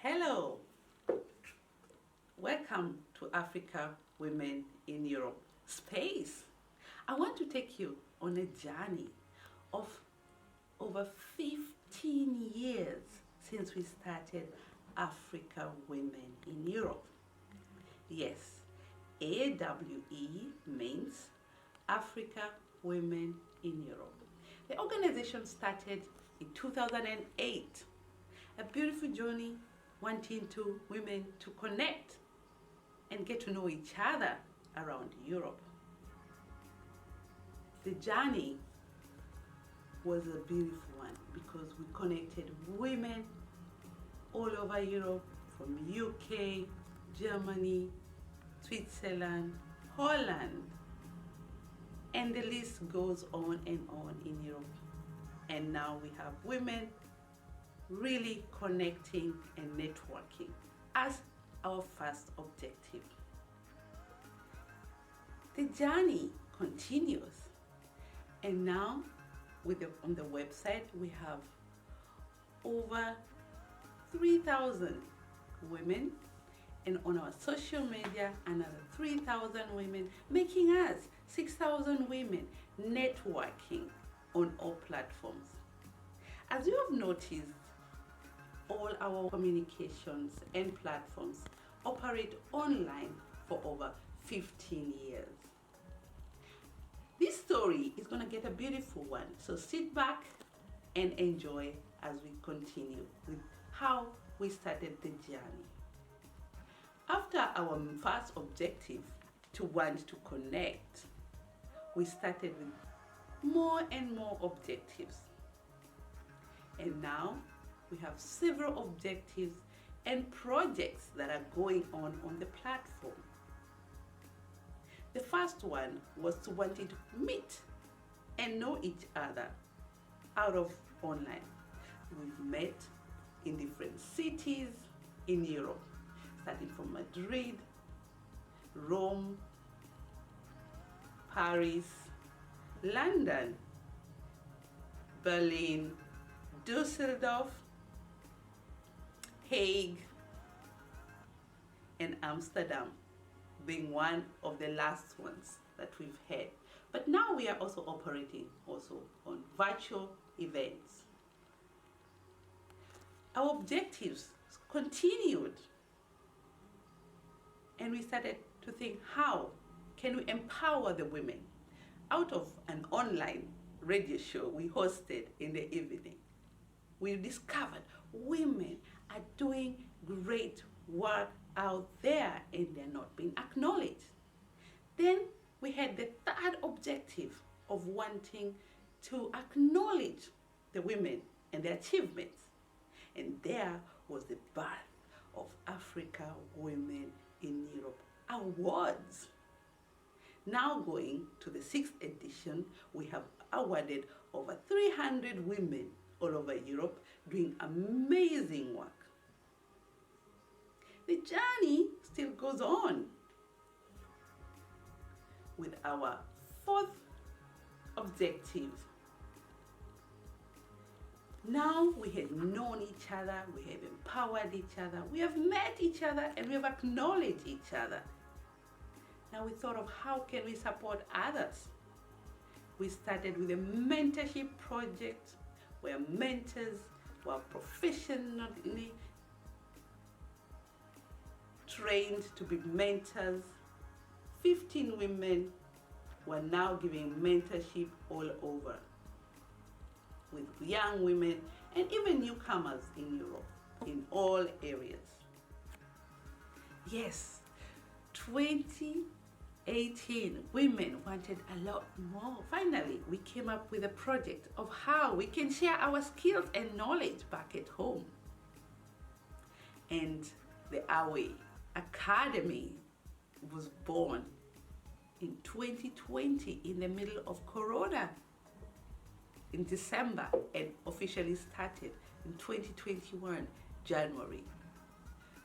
Hello, welcome to Africa Women in Europe space. I want to take you on a journey of over 15 years since we started Africa Women in Europe. Yes, AWE means Africa Women in Europe. The organization started in 2008, a beautiful journey wanting women to connect and get to know each other around Europe. The journey was a beautiful one because we connected women all over Europe, from UK, Germany, Switzerland, Holland, and the list goes on and on in Europe. And now we have women really connecting and networking as our first objective. The journey continues, and now on the website we have over 3,000 women, and on our social media another 3,000 women, making us 6,000 women networking on all platforms. As you have noticed, all our communications and platforms operate online for over 15 years. This story is going to get a beautiful one, so sit back and enjoy as we continue with how we started the journey. After our first objective to want to connect, we started with more and more objectives. And now we have several objectives and projects that are going on the platform. The first one was to wanting to meet and know each other out of online. We've met in different cities in Europe, starting from Madrid, Rome, Paris, London, Berlin, Düsseldorf, Hague, and Amsterdam being one of the last ones that we've had. But now we are also operating on virtual events. Our objectives continued, and we started to think, how can we empower the women? Out of an online radio show we hosted in the evening, we discovered women are doing great work out there and they're not being acknowledged. Then we had the third objective of wanting to acknowledge the women and their achievements. And there was the birth of Africa Women in Europe Awards. Now going to the 6th edition, we have awarded over 300 women all over Europe doing amazing work. The journey still goes on with our 4th objective. Now we have known each other, we have empowered each other, we have met each other, and we have acknowledged each other. Now we thought of how can we support others. We started with a mentorship project where mentors were professionally trained to be mentors. 15 women were now giving mentorship all over, with young women and even newcomers in Europe, in all areas. Yes, 2018, women wanted a lot more. Finally, we came up with a project of how we can share our skills and knowledge back at home. And the AWE Academy was born in 2020 in the middle of Corona in December, and officially started in 2021 January,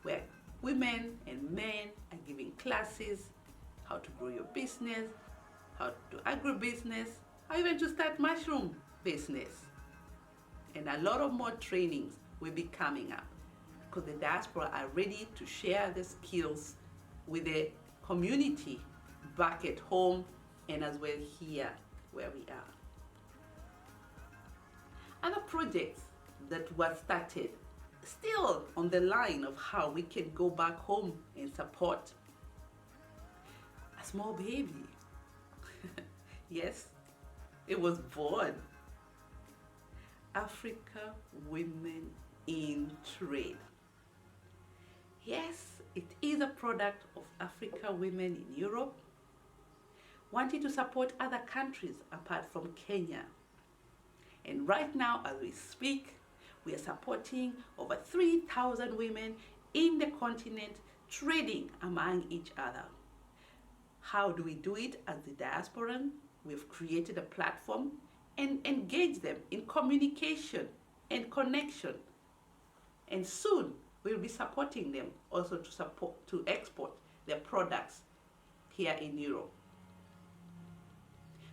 where women and men are giving classes, how to grow your business, how to do agribusiness, how even to start mushroom business. And a lot of more trainings will be coming up. because the diaspora are ready to share the skills with the community back at home and as well here where we are. Other projects that were started, still on the line of how we can go back home and support a small baby. Yes, it was born. Africa Women in Trade. Yes, it is a product of Africa Women in Europe, wanting to support other countries apart from Kenya. And right now, as we speak, we are supporting over 3,000 women in the continent trading among each other. How do we do it as the diaspora? We've created a platform and engage them in communication and connection. And soon we'll be supporting them also to export their products here in Europe.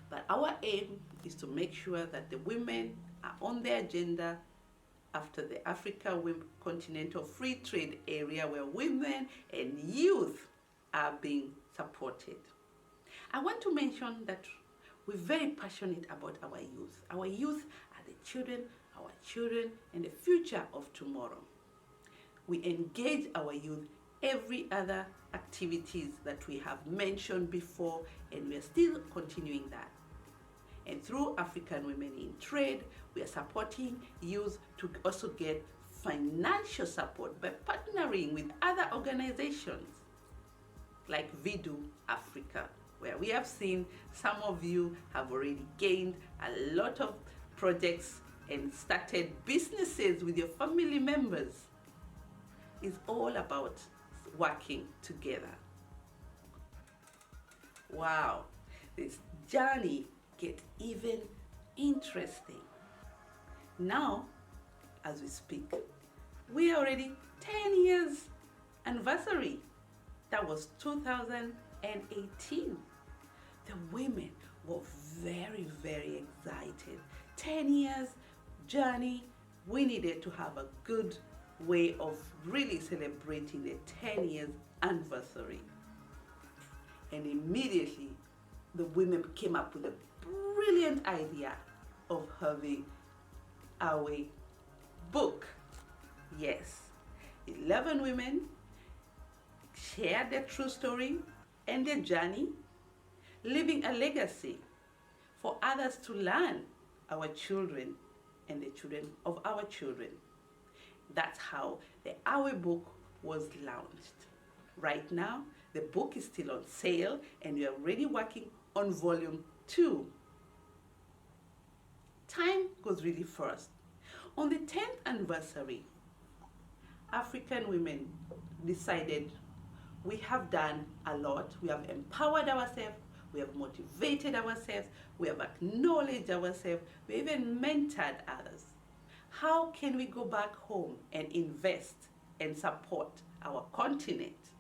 But our aim is to make sure that the women are on the agenda after the Africa Continental Free Trade Area, where women and youth are being supported. I want to mention that we're very passionate about our youth. Our youth are the children, our children, and the future of tomorrow. We engage our youth every other activities that we have mentioned before, and we are still continuing that. And through African Women in Trade, we are supporting youth to also get financial support by partnering with other organizations like Vidu Africa, where we have seen some of you have already gained a lot of projects and started businesses with your family members. It's all about working together. Wow, this journey gets even interesting. Now, as we speak, we are already 10 years anniversary. That was 2018. The women were very, very excited. 10 years journey, we needed to have a good way of really celebrating the 10 years anniversary. And immediately, the women came up with a brilliant idea of having our book. Yes, 11 women shared their true story and their journey, leaving a legacy for others to learn, our children and the children of our children. That's how the AWE book was launched. Right now, the book is still on sale and we are already working on volume 2. Time goes really fast. On the 10th anniversary, African women decided we have done a lot. We have empowered ourselves, we have motivated ourselves, we have acknowledged ourselves, we even mentored others. How can we go back home and invest and support our continent?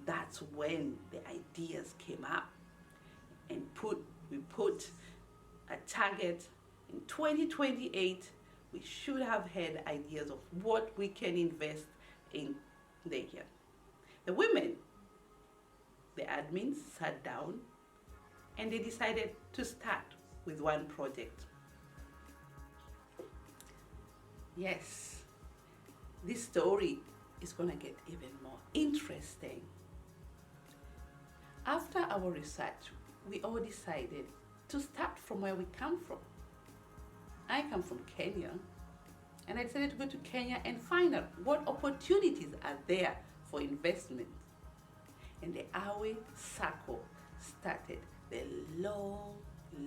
That's when the ideas came up, and we put a target in 2028. We should have had ideas of what we can invest in the year. The women, the admins, sat down and they decided to start with one project. Yes, this story is going to get even more interesting. After our research, we all decided to start from where we come from. I come from Kenya, and I decided to go to Kenya and find out what opportunities are there for investment. And the AWE SACCO started the long,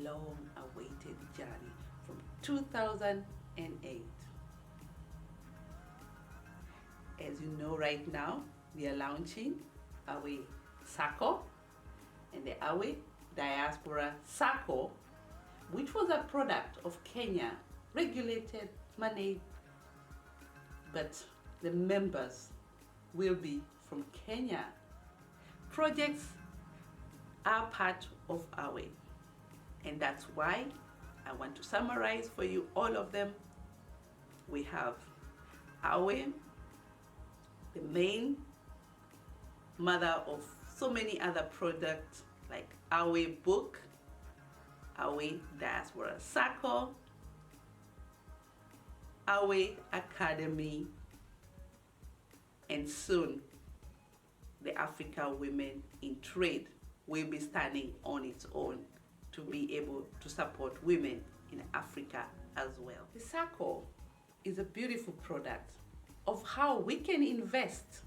long awaited journey from 2008. As you know, right now, we are launching AWE SACCO and the AWE Diaspora SACCO, which was a product of Kenya, regulated, managed, but the members will be from Kenya. Projects are part of AWE, and that's why I want to summarize for you all of them. We have AWE, the main mother of so many other products like AWE Book, AWE Diaspora SACCO, AWE Academy, and soon the Africa Women in Trade will be standing on its own to be able to support women in Africa as well. The SACCO is a beautiful product of how we can invest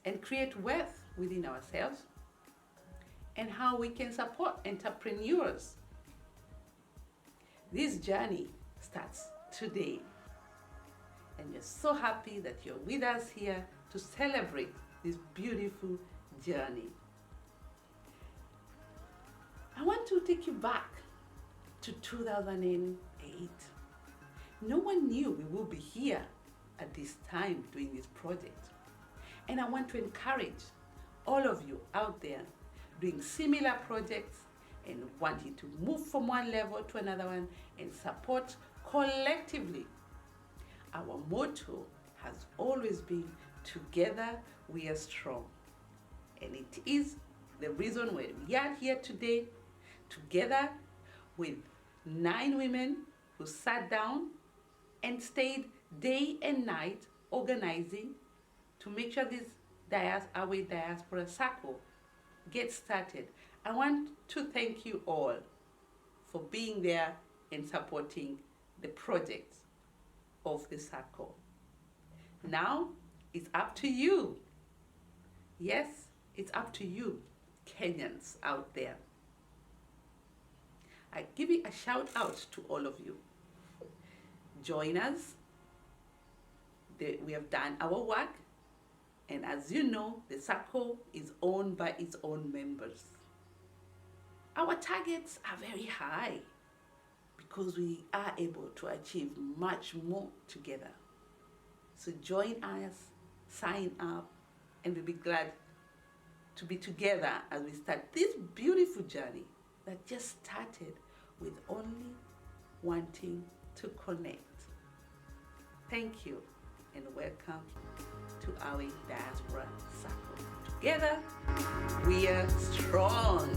and create wealth within ourselves and how we can support entrepreneurs. This journey starts today, and we're so happy that you're with us here to celebrate this beautiful journey. I want to take you back to 2008. No one knew we would be here at this time doing this project. And I want to encourage all of you out there doing similar projects and wanting to move from one level to another one and support collectively. Our motto has always been, together we are strong. And it is the reason why we are here today, together with 9 women who sat down and stayed day and night organizing to make sure this AWE Diaspora SACCO gets started. I want to thank you all for being there and supporting the project of the SACCO. Now it's up to you. Yes, it's up to you, Kenyans out there. I give you a shout out to all of you. Join us. We have done our work, and as you know, the SACCO is owned by its own members. Our targets are very high because we are able to achieve much more together. So join us, sign up, and we'll be glad to be together as we start this beautiful journey that just started with only wanting to connect. Thank you and welcome to AWE Diaspora SACCO. Together we are strong.